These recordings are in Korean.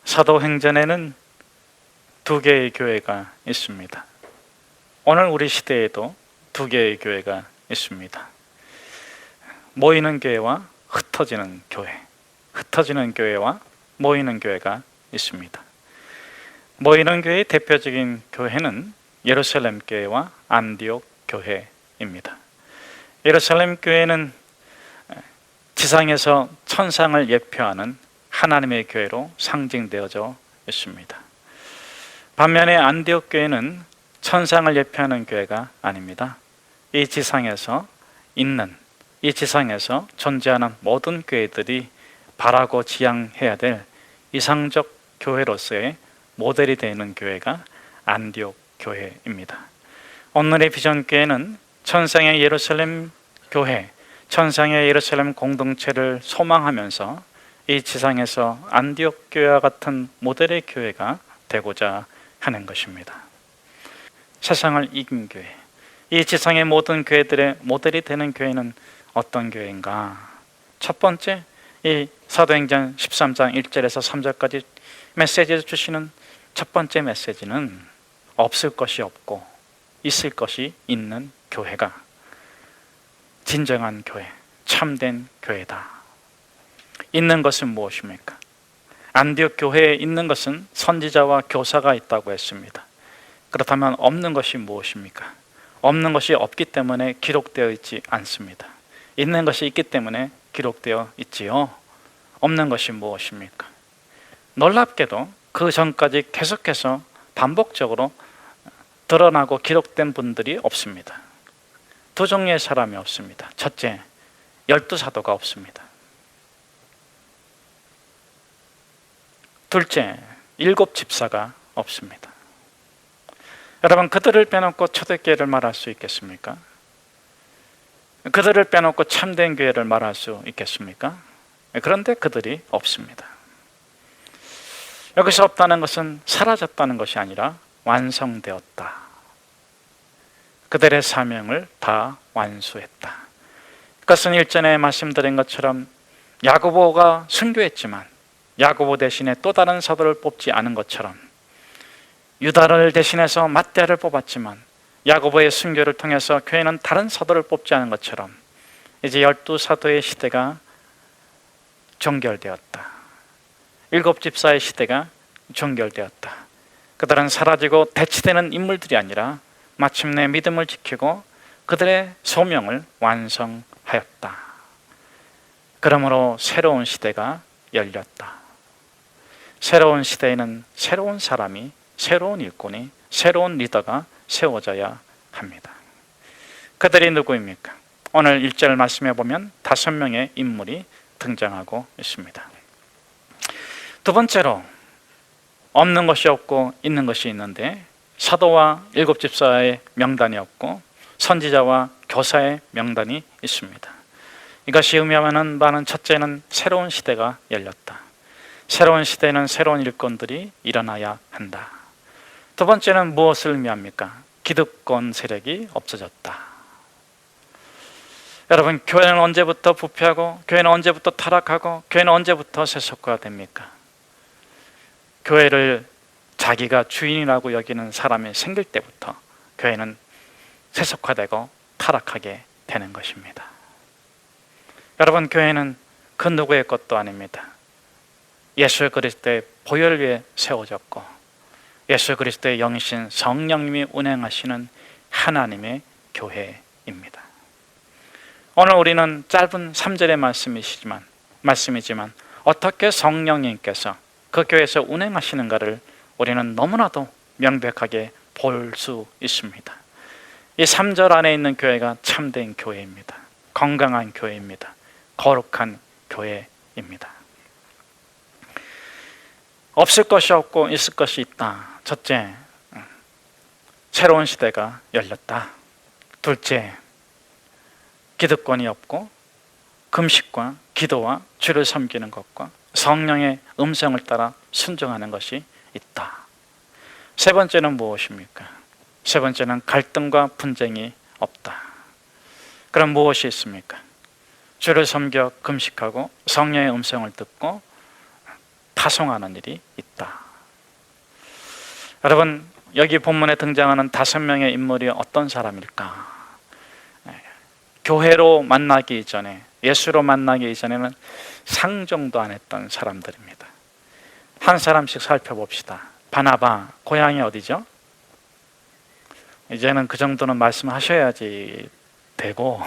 사도행전에는 두 개의 교회가 있습니다. 오늘 우리 시대에도 두 개의 교회가 있습니다. 모이는 교회와 흩어지는 교회, 흩어지는 교회와 모이는 교회가 있습니다. 모이는 교회의 대표적인 교회는 예루살렘 교회와 안디옥 교회입니다. 예루살렘 교회는 지상에서 천상을 예표하는 하나님의 교회로 상징되어져 있습니다. 반면에 안디옥 교회는 천상을 예표하는 교회가 아닙니다. 이 지상에서 존재하는 모든 교회들이 바라고 지향해야 될 이상적 교회로서의 모델이 되는 교회가 안디옥 교회입니다. 오늘의 비전 교회는 천상의 예루살렘 교회, 천상의 예루살렘 공동체를 소망하면서 이 지상에서 안디옥 교회와 같은 모델의 교회가 되고자 하는 것입니다. 세상을 이긴 교회, 이 지상의 모든 교회들의 모델이 되는 교회는 어떤 교회인가? 첫 번째, 이 사도행전 13장 1절에서 3절까지 메시지를 주시는 첫 번째 메시지는 없을 것이 없고 있을 것이 있는 교회가 진정한 교회, 참된 교회다. 있는 것은 무엇입니까? 안디옥 교회에 있는 것은 선지자와 교사가 있다고 했습니다. 그렇다면 없는 것이 무엇입니까? 없는 것이 없기 때문에 기록되어 있지 않습니다. 있는 것이 있기 때문에 기록되어 있지요. 없는 것이 무엇입니까? 놀랍게도 그 전까지 계속해서 반복적으로 드러나고 기록된 분들이 없습니다. 두 종류의 사람이 없습니다. 첫째, 12사도가 없습니다. 둘째, 7집사가 없습니다. 여러분, 그들을 빼놓고 초대교회를 말할 수 있겠습니까? 그들을 빼놓고 참된 교회를 말할 수 있겠습니까? 그런데 그들이 없습니다. 여기서 없다는 것은 사라졌다는 것이 아니라 완성되었다. 그들의 사명을 다 완수했다. 그것은 일전에 말씀드린 것처럼 야고보가 순교했지만 야고보 대신에 또 다른 사도를 뽑지 않은 것처럼, 유다를 대신해서 맏대를 뽑았지만 야고보의 순교를 통해서 교회는 다른 사도를 뽑지 않은 것처럼 이제 12사도의 시대가 종결되었다. 7집사의 시대가 종결되었다. 그들은 사라지고 대치되는 인물들이 아니라 마침내 믿음을 지키고 그들의 소명을 완성하였다. 그러므로 새로운 시대가 열렸다. 새로운 시대에는 새로운 사람이, 새로운 일꾼이, 새로운 리더가 세워져야 합니다. 그들이 누구입니까? 오늘 1절 말씀해 보면 5명의 인물이 등장하고 있습니다. 두 번째로, 없는 것이 없고 있는 것이 있는데 사도와 7집사의 명단이 없고 선지자와 교사의 명단이 있습니다. 이것이 의미하는 바는 첫째는 새로운 시대가 열렸다. 새로운 시대에는 새로운 일꾼들이 일어나야 한다. 두 번째는 무엇을 의미합니까? 기득권 세력이 없어졌다. 여러분, 교회는 언제부터 부패하고 교회는 언제부터 타락하고 교회는 언제부터 세속화됩니까? 교회를 자기가 주인이라고 여기는 사람이 생길 때부터 교회는 세속화되고 타락하게 되는 것입니다. 여러분, 교회는 그 누구의 것도 아닙니다. 예수 그리스도의 보혈 위에 세워졌고 예수 그리스도의 영이신 성령님이 운행하시는 하나님의 교회입니다. 오늘 우리는 짧은 3절의 말씀이지만 어떻게 성령님께서 그 교회에서 운행하시는가를 우리는 너무나도 명백하게 볼 수 있습니다. 이 3절 안에 있는 교회가 참된 교회입니다. 건강한 교회입니다. 거룩한 교회입니다. 없을 것이 없고 있을 것이 있다. 첫째, 새로운 시대가 열렸다. 둘째, 기득권이 없고 금식과 기도와 주를 섬기는 것과 성령의 음성을 따라 순종하는 것이 있다. 세 번째는 무엇입니까? 세 번째는 갈등과 분쟁이 없다. 그럼 무엇이 있습니까? 주를 섬겨 금식하고 성령의 음성을 듣고 파송하는 일이 있다. 여러분, 여기 본문에 등장하는 5명의 인물이 어떤 사람일까? 교회로 만나기 이전에, 예수로 만나기 이전에는 상종도 안 했던 사람들입니다. 한 사람씩 살펴봅시다. 바나바, 고향이 어디죠? 이제는 그 정도는 말씀하셔야지 되고,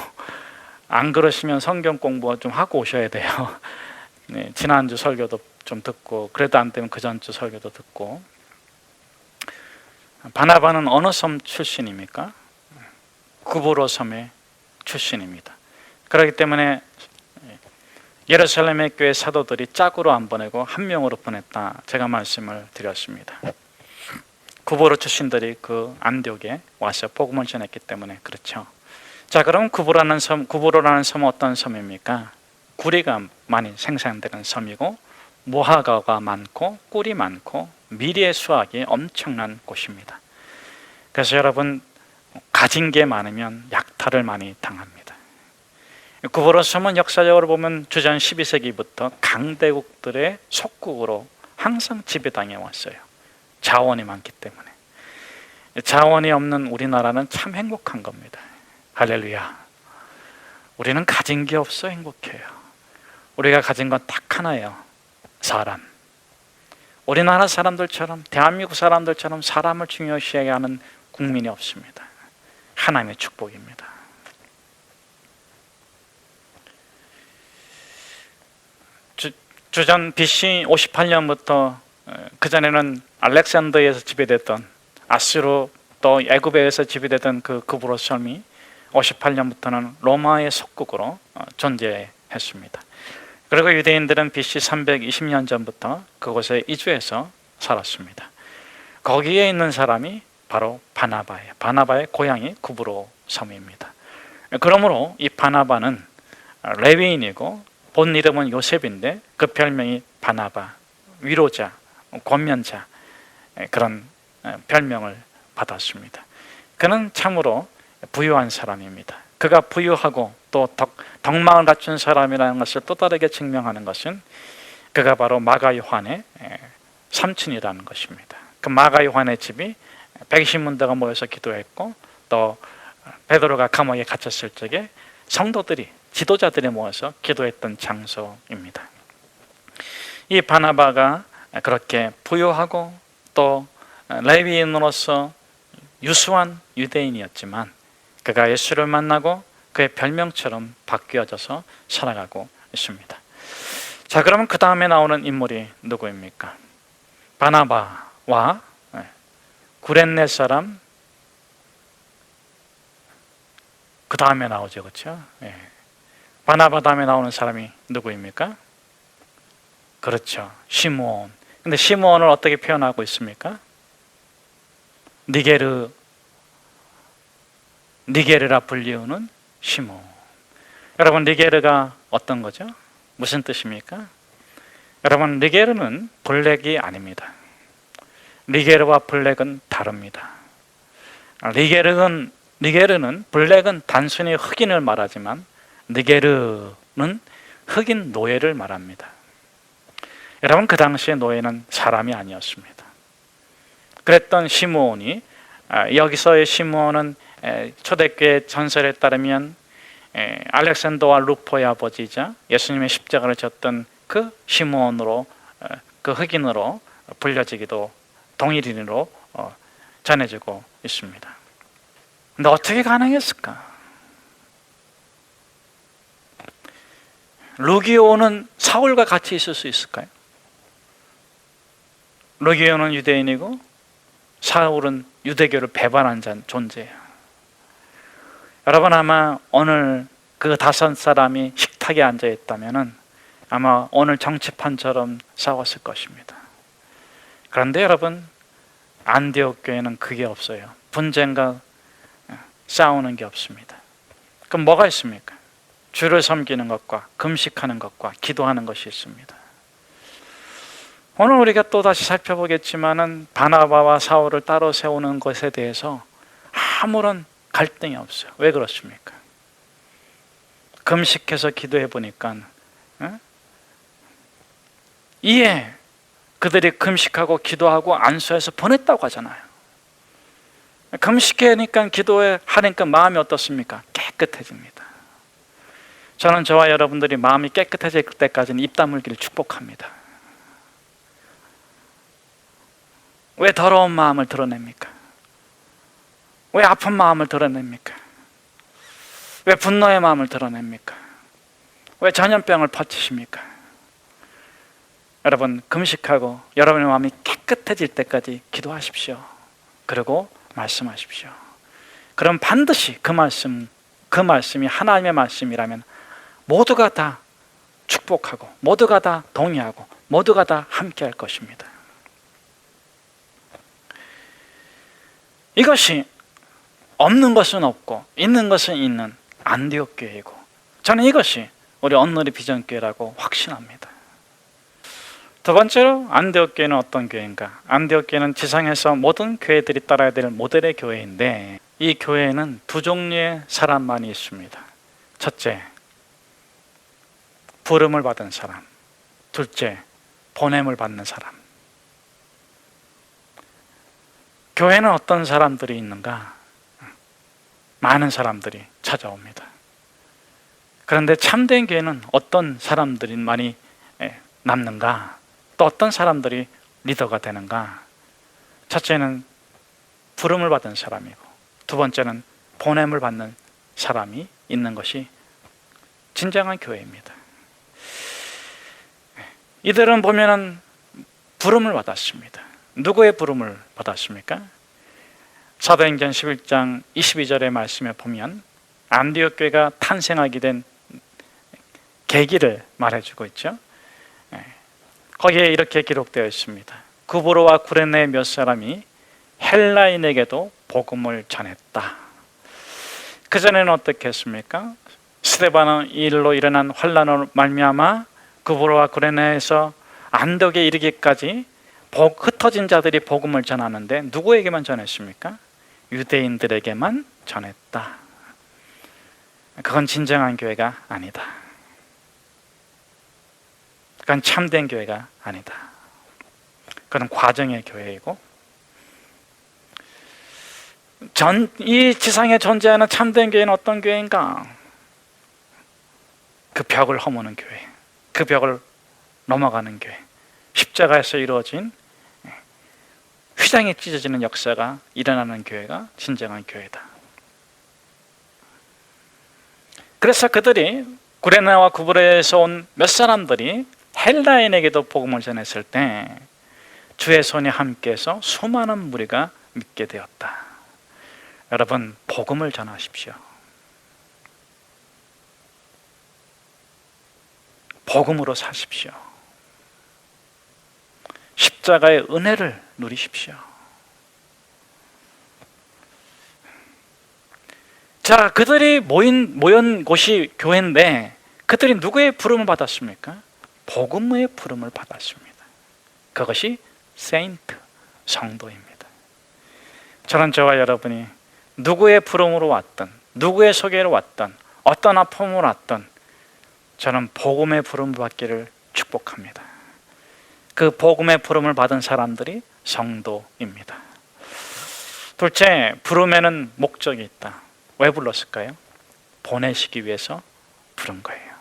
안 그러시면 성경 공부 좀 하고 오셔야 돼요. 네, 지난주 설교도 좀 듣고, 그래도 안 되면 그 전주 설교도 듣고. 바나바는 어느 섬 출신입니까? 구브로 섬의 출신입니다. 그렇기 때문에 예루살렘의 교회 사도들이 짝으로 안 보내고 한 명으로 보냈다, 제가 말씀을 드렸습니다. 구브로 출신들이 그 안디옥에 와서 복음을 전했기 때문에 그렇죠. 자, 그럼 구브로라는 섬은 어떤 섬입니까? 구리가 많이 생산되는 섬이고, 무화과가 많고 꿀이 많고 미리의 수확이 엄청난 곳입니다. 그래서 여러분, 가진 게 많으면 약탈을 많이 당합니다. 구브로 섬은 역사적으로 보면 주전 12세기부터 강대국들의 속국으로 항상 지배당해 왔어요. 자원이 많기 때문에. 자원이 없는 우리나라는 참 행복한 겁니다. 할렐루야. 우리는 가진 게 없어 행복해요. 우리가 가진 건 딱 하나예요. 사람. 우리나라 사람들처럼, 대한민국 사람들처럼 사람을 중요시하게 하는 국민이 없습니다. 하나님의 축복입니다. 주전 BC 58년부터, 그전에는 알렉산더에서 지배됐던, 아수르 또 애굽에서 지배됐던 그 구브로 섬이 58년부터는 로마의 속국으로 존재했습니다. 그리고 유대인들은 BC 320년 전부터 그곳에 이주해서 살았습니다. 거기에 있는 사람이 바로 바나바예요. 바나바의 고향이 구브로 섬입니다. 그러므로 이 바나바는 레위인이고 본 이름은 요셉인데 그 별명이 바나바, 위로자, 권면자, 그런 별명을 받았습니다. 그는 참으로 부유한 사람입니다. 그가 부유하고 또 덕망을 갖춘 사람이라는 것을 또 다르게 증명하는 것은 그가 바로 마가 요한의 삼촌이라는 것입니다. 그 마가 요한의 집이 120문대가 모여서 기도했고, 또 베드로가 감옥에 갇혔을 적에 성도들이, 지도자들이 모여서 기도했던 장소입니다. 이 바나바가 그렇게 부유하고 또 레위인으로서 유수한 유대인이었지만 그가 예수를 만나고 그의 별명처럼 바뀌어져서 살아가고 있습니다. 자, 그러면 그 다음에 나오는 인물이 누구입니까? 바나바와 구레네 사람, 그 다음에 나오죠, 그렇죠? 바나바 다음에 나오는 사람이 누구입니까? 그렇죠, 시므온. 근데 시므온을 어떻게 표현하고 있습니까? 니게르라 불리우는 시므온. 여러분, 니게르가 어떤 거죠? 무슨 뜻입니까? 여러분, 니게르는 블랙이 아닙니다. 니게르와 블랙은 다릅니다. 니게르는 블랙은 단순히 흑인을 말하지만 니게르는 흑인 노예를 말합니다. 여러분, 그 당시의 노예는 사람이 아니었습니다. 그랬던 시므온이, 여기서의 시므온은 초대교회 전설에 따르면 알렉산더와 루포의 아버지이자 예수님의 십자가를 졌던 그 시므온으로, 그 흑인으로 불려지기도, 동일인으로 전해지고 있습니다. 근데 어떻게 가능했을까? 루기오는 사울과 같이 있을 수 있을까요? 루기오는 유대인이고 사울은 유대교를 배반한 존재예요. 여러분, 아마 오늘 그 5사람이 식탁에 앉아 있다면 아마 오늘 정치판처럼 싸웠을 것입니다. 그런데 여러분, 안디옥 교회는 그게 없어요. 분쟁과 싸우는 게 없습니다. 그럼 뭐가 있습니까? 주를 섬기는 것과 금식하는 것과 기도하는 것이 있습니다. 오늘 우리가 또 다시 살펴보겠지만은 바나바와 사울을 따로 세우는 것에 대해서 아무런 갈등이 없어요. 왜 그렇습니까? 금식해서 기도해 보니까 이해 그들이 금식하고 기도하고 안수해서 보냈다고 하잖아요. 금식하니까 기도하니까 마음이 어떻습니까? 깨끗해집니다. 저는 저와 여러분들이 마음이 깨끗해질 때까지는 입 다물기를 축복합니다. 왜 더러운 마음을 드러냅니까? 왜 아픈 마음을 드러냅니까? 왜 분노의 마음을 드러냅니까? 왜 전염병을 퍼치십니까? 여러분, 금식하고 여러분의 마음이 깨끗해질 때까지 기도하십시오. 그리고 말씀하십시오. 그럼 반드시 그 말씀이 하나님의 말씀이라면 모두가 다 축복하고 모두가 다 동의하고 모두가 다 함께 할 것입니다. 이것이 없는 것은 없고 있는 것은 있는 안디옥 교회이고, 저는 이것이 우리 온누리 비전교회라고 확신합니다. 두 번째로 안디옥 교회는 어떤 교회인가? 안디옥 교회는 지상에서 모든 교회들이 따라야 될 모델의 교회인데, 이 교회에는 두 종류의 사람만이 있습니다. 첫째, 부름을 받은 사람. 둘째, 보냄을 받는 사람. 교회는 어떤 사람들이 있는가? 많은 사람들이 찾아옵니다. 그런데 참된 교회는 어떤 사람들이 많이 남는가? 또 어떤 사람들이 리더가 되는가? 첫째는 부름을 받은 사람이고, 두 번째는 보냄을 받는 사람이 있는 것이 진정한 교회입니다. 이들은 보면은 부름을 받았습니다. 누구의 부름을 받았습니까? 사도행전 11장 22절의 말씀에 보면 안디옥 교회가 탄생하게 된 계기를 말해주고 있죠. 거기에 이렇게 기록되어 있습니다. 구브로와 구레네 몇 사람이 헬라인에게도 복음을 전했다. 그전에는 어떻게 했습니까? 스데반의 일로 일어난 환란으로 말미암아 구브로와 구레네에서 안디옥에 이르기까지 흩어진 자들이 복음을 전하는데 누구에게만 전했습니까? 유대인들에게만 전했다. 그건 진정한 교회가 아니다. 그건 참된 교회가 아니다. 그건 과정의 교회이고, 이 지상에 존재하는 참된 교회는 어떤 교회인가? 그 벽을 허무는 교회, 그 벽을 넘어가는 교회, 십자가에서 이루어진 휘장이 찢어지는 역사가 일어나는 교회가 진정한 교회다. 그래서 그들이 구레나와 구브로에서 온 몇 사람들이 헬라인에게도 복음을 전했을 때 주의 손이 함께해서 수많은 무리가 믿게 되었다. 여러분, 복음을 전하십시오. 복음으로 사십시오. 십자가의 은혜를 누리십시오. 자, 그들이 모인 곳이 교회인데 그들이 누구의 부름을 받았습니까? 복음의 부름을 받았습니다. 그것이 세인트, 성도입니다. 저는 저와 여러분이 누구의 부름으로 왔든 누구의 소개로 왔든 어떤 아픔으로 왔든 저는 복음의 부름을 받기를 축복합니다. 그 복음의 부름을 받은 사람들이 성도입니다. 둘째, 부름에는 목적이 있다. 왜 불렀을까요? 보내시기 위해서 부른 거예요.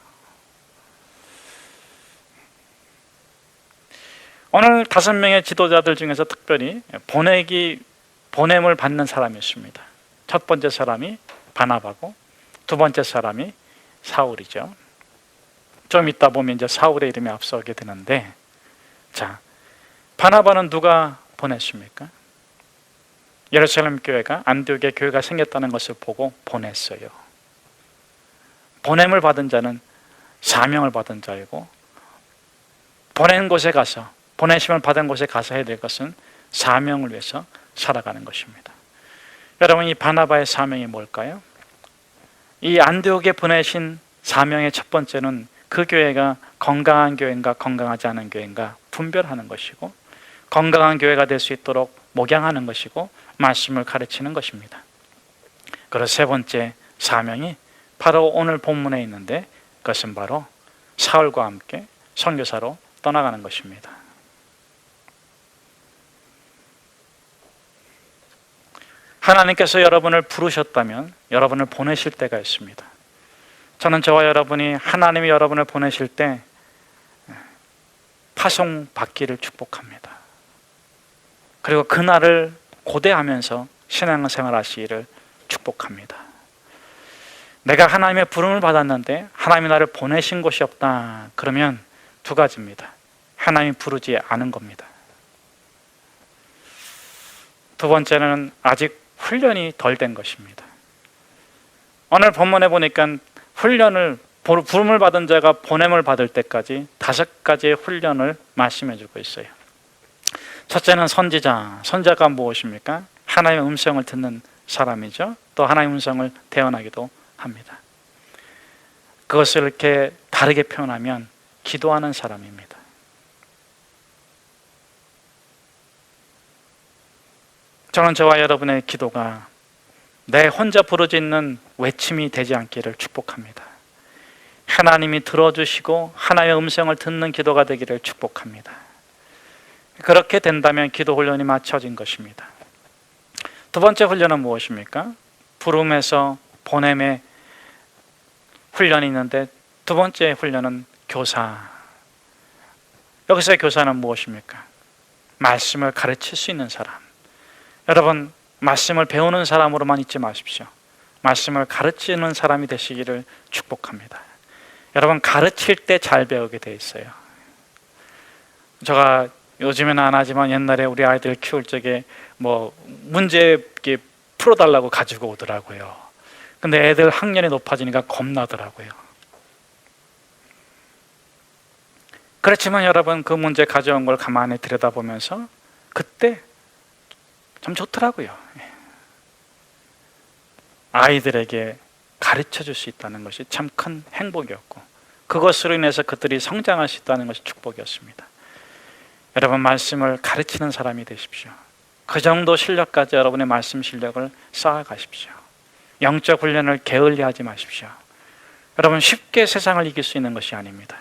오늘 5명의 지도자들 중에서 특별히 보냄을 받는 사람이 있습니다. 첫 번째 사람이 바나바고 두 번째 사람이 사울이죠. 좀 이따 보면 이제 사울의 이름이 앞서게 되는데, 자, 바나바는 누가 보냈습니까? 예루살렘 교회가, 안디옥에 교회가 생겼다는 것을 보고 보냈어요. 보냄을 받은 자는 사명을 받은 자이고, 보내심을 받은 곳에 가서 해야 될 것은 사명을 위해서 살아가는 것입니다. 여러분, 이 바나바의 사명이 뭘까요? 이 안디옥에 보내신 사명의 첫 번째는 그 교회가 건강한 교회인가 건강하지 않은 교회인가 분별하는 것이고, 건강한 교회가 될 수 있도록 목양하는 것이고, 말씀을 가르치는 것입니다. 그리고 세 번째 사명이 바로 오늘 본문에 있는데, 그것은 바로 사울과 함께 선교사로 떠나가는 것입니다. 하나님께서 여러분을 부르셨다면 여러분을 보내실 때가 있습니다. 저는 저와 여러분이 하나님이 여러분을 보내실 때 파송받기를 축복합니다. 그리고 그날을 고대하면서 신앙생활 하시기를 축복합니다. 내가 하나님의 부름을 받았는데 하나님이 나를 보내신 것이 없다. 그러면 두 가지입니다. 하나님이 부르지 않은 겁니다. 두 번째는 아직 훈련이 덜 된 것입니다. 오늘 본문에 보니까 부름을 받은 자가 보냄을 받을 때까지 5가지의 훈련을 말씀해 주고 있어요. 첫째는 선자가 무엇입니까? 하나님의 음성을 듣는 사람이죠. 또 하나님의 음성을 대언하기도 합니다. 그것을 이렇게 다르게 표현하면 기도하는 사람입니다. 저는 저와 여러분의 기도가 내 혼자 부르짖는 외침이 되지 않기를 축복합니다. 하나님이 들어주시고 하나님의 음성을 듣는 기도가 되기를 축복합니다. 그렇게 된다면 기도 훈련이 맞춰진 것입니다. 두 번째 훈련은 무엇입니까? 부름에서 보냄의 훈련이 있는데 두 번째 훈련은 교사. 여기서의 교사는 무엇입니까? 말씀을 가르칠 수 있는 사람. 여러분, 말씀을 배우는 사람으로만 있지 마십시오. 말씀을 가르치는 사람이 되시기를 축복합니다. 여러분, 가르칠 때 잘 배우게 돼 있어요. 제가 요즘에는 안 하지만 옛날에 우리 아이들 키울 적에 문제 이렇게 풀어달라고 가지고 오더라고요. 근데 애들 학년이 높아지니까 겁나더라고요. 그렇지만 여러분, 그 문제 가져온 걸 가만히 들여다보면서 그때 참 좋더라고요. 아이들에게 가르쳐 줄 수 있다는 것이 참 큰 행복이었고, 그것으로 인해서 그들이 성장할 수 있다는 것이 축복이었습니다. 여러분, 말씀을 가르치는 사람이 되십시오. 그 정도 실력까지 여러분의 말씀 실력을 쌓아가십시오. 영적 훈련을 게을리하지 마십시오. 여러분, 쉽게 세상을 이길 수 있는 것이 아닙니다.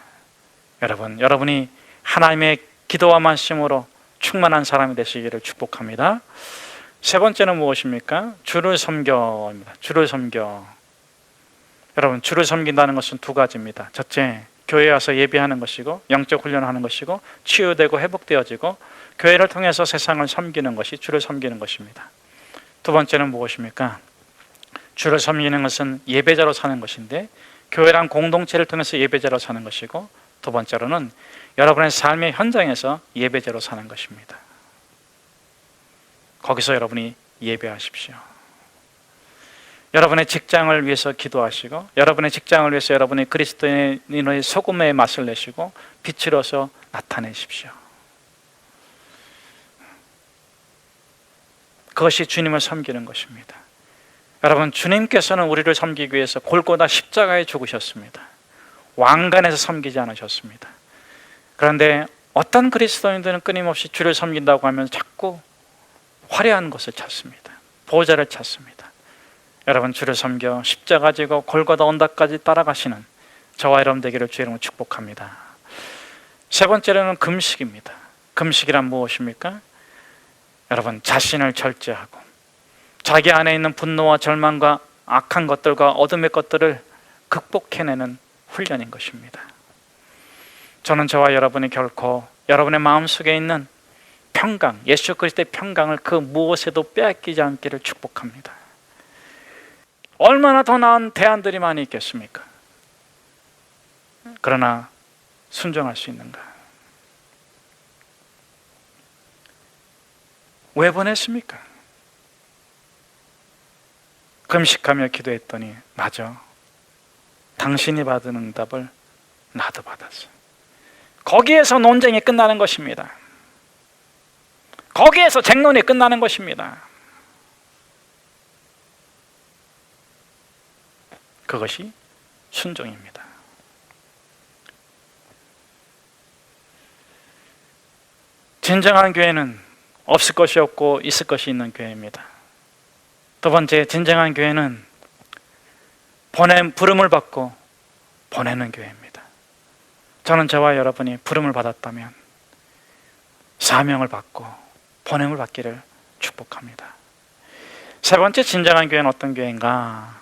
여러분이 하나님의 기도와 말씀으로 충만한 사람이 되시기를 축복합니다. 세 번째는 무엇입니까? 주를 섬겨입니다. 주를 섬겨. 여러분, 주를 섬긴다는 것은 두 가지입니다. 첫째, 교회에 와서 예배하는 것이고 영적 훈련하는 것이고 치유되고 회복되어지고 교회를 통해서 세상을 섬기는 것이 주를 섬기는 것입니다. 두 번째는 무엇입니까? 주를 섬기는 것은 예배자로 사는 것인데 교회란 공동체를 통해서 예배자로 사는 것이고, 두 번째로는 여러분의 삶의 현장에서 예배자로 사는 것입니다. 거기서 여러분이 예배하십시오. 여러분의 직장을 위해서 기도하시고, 여러분의 직장을 위해서 여러분이 그리스도인의 소금의 맛을 내시고 빛으로서 나타내십시오. 그것이 주님을 섬기는 것입니다. 여러분, 주님께서는 우리를 섬기기 위해서 골고다 십자가에 죽으셨습니다. 왕관에서 섬기지 않으셨습니다. 그런데 어떤 그리스도인들은 끊임없이 주를 섬긴다고 하면 자꾸 화려한 것을 찾습니다. 보좌를 찾습니다. 여러분, 주를 섬겨 십자가 지고 골고다 언덕까지 따라가시는 저와 여러분 되기를 주의 이름으로 축복합니다. 세 번째로는 금식입니다. 금식이란 무엇입니까? 여러분, 자신을 절제하고 자기 안에 있는 분노와 절망과 악한 것들과 어둠의 것들을 극복해내는 훈련인 것입니다. 저는 저와 여러분이 결코 여러분의 마음속에 있는 평강, 예수 그리스도의 평강을 그 무엇에도 빼앗기지 않기를 축복합니다. 얼마나 더 나은 대안들이 많이 있겠습니까? 그러나 순종할 수 있는가? 왜 보냈습니까? 금식하며 기도했더니 맞아, 당신이 받은 응답을 나도 받았어. 거기에서 논쟁이 끝나는 것입니다. 거기에서 쟁론이 끝나는 것입니다. 그것이 순종입니다. 진정한 교회는 없을 것이 없고 있을 것이 있는 교회입니다. 두 번째, 진정한 교회는 부름을 받고 보내는 교회입니다. 저는 저와 여러분이 부름을 받았다면 사명을 받고 보냄을 받기를 축복합니다. 세 번째 진정한 교회는 어떤 교회인가?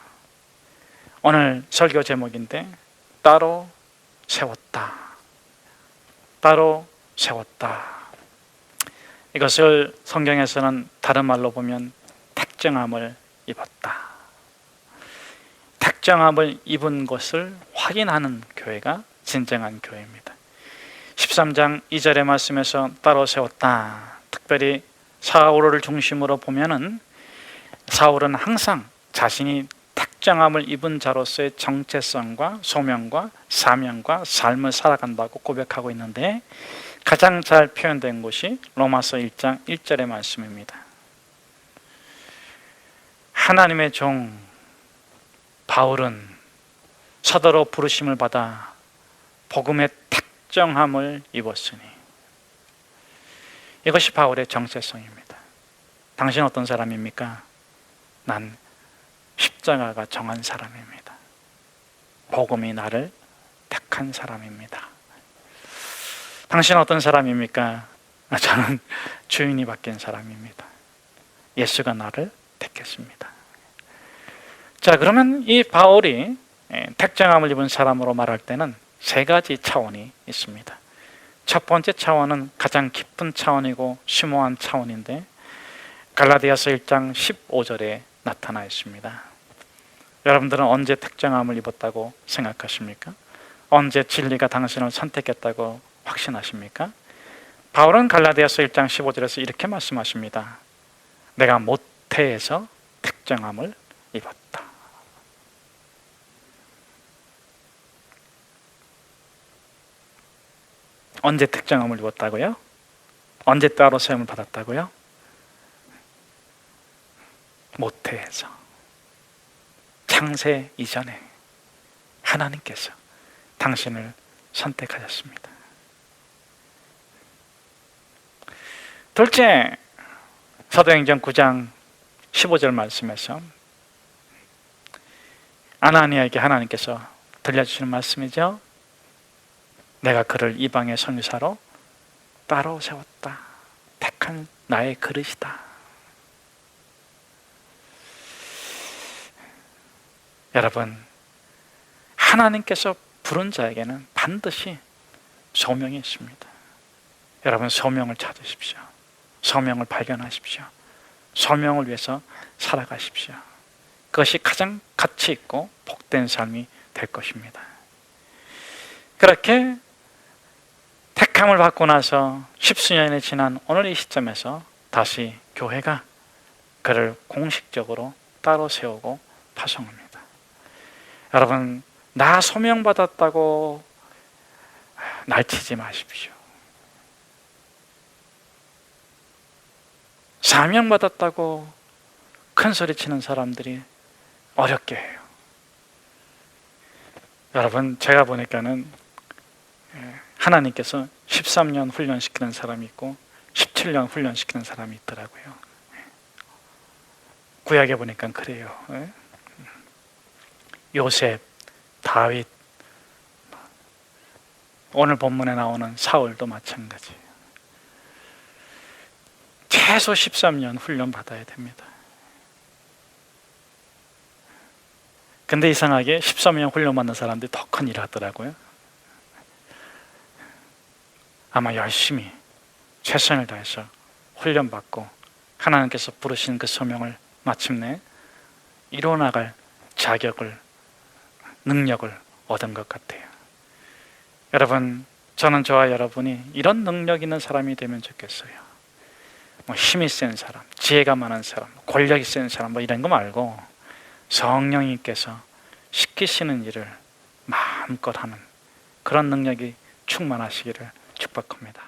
오늘 설교 제목인데 따로 세웠다. 따로 세웠다. 이것을 성경에서는 다른 말로 보면 택정함을 입었다. 택정함을 입은 것을 확인하는 교회가 진정한 교회입니다. 13장 2절의 말씀에서 따로 세웠다. 특별히 사울을 중심으로 보면은 사울은 항상 자신이 택정함을 입은 자로서의 정체성과 소명과 사명과 삶을 살아간다고 고백하고 있는데 가장 잘 표현된 곳이 로마서 1장 1절의 말씀입니다. 하나님의 종 바울은 사도로 부르심을 받아 복음의 택정함을 입었으니, 이것이 바울의 정체성입니다. 당신 어떤 사람입니까? 난 십자가가 정한 사람입니다. 복음이 나를 택한 사람입니다. 당신 어떤 사람입니까? 저는 주인이 바뀐 사람입니다. 예수가 나를 택했습니다. 자, 그러면 이 바울이 택정함을 입은 사람으로 말할 때는 세 가지 차원이 있습니다. 첫 번째 차원은 가장 깊은 차원이고 심오한 차원인데 갈라디아서 1장 15절에 나타나 있습니다. 여러분들은 언제 택정함을 입었다고 생각하십니까? 언제 진리가 당신을 선택했다고 확신하십니까? 바울은 갈라디아서 1장 15절에서 이렇게 말씀하십니다. 내가 모태에서 택정함을 입었다. 언제 택정함을 입었다고요? 언제 따로 세움을 받았다고요? 모태에서, 창세 이전에 하나님께서 당신을 선택하셨습니다. 둘째, 사도행전 9장 15절 말씀에서 아나니아에게 하나님께서 들려주시는 말씀이죠. 내가 그를 이방의 선지자로 따로 세웠다. 택한 나의 그릇이다. 여러분, 하나님께서 부른 자에게는 반드시 소명이 있습니다. 여러분, 소명을 찾으십시오. 소명을 발견하십시오. 소명을 위해서 살아가십시오. 그것이 가장 가치 있고 복된 삶이 될 것입니다. 그렇게 택함을 받고 나서 십수년이 지난 오늘 이 시점에서 다시 교회가 그를 공식적으로 따로 세우고 파송합니다. 여러분, 나 소명받았다고 날치지 마십시오. 사명받았다고 큰 소리 치는 사람들이 어렵게 해요. 여러분, 제가 보니까는 하나님께서 13년 훈련시키는 사람이 있고 17년 훈련시키는 사람이 있더라고요. 구약에 보니까 그래요. 요셉, 다윗, 오늘 본문에 나오는 사울도 마찬가지예요. 최소 13년 훈련 받아야 됩니다. 근데 이상하게 13년 훈련 받는 사람들이 더 큰 일을 하더라고요. 아마 열심히 최선을 다해서 훈련받고 하나님께서 부르신 그 소명을 마침내 이뤄나갈 자격을, 능력을 얻은 것 같아요. 여러분, 저는 저와 여러분이 이런 능력 있는 사람이 되면 좋겠어요. 힘이 센 사람, 지혜가 많은 사람, 권력이 센 사람 이런 거 말고 성령님께서 시키시는 일을 마음껏 하는 그런 능력이 충만하시기를 축복합니다.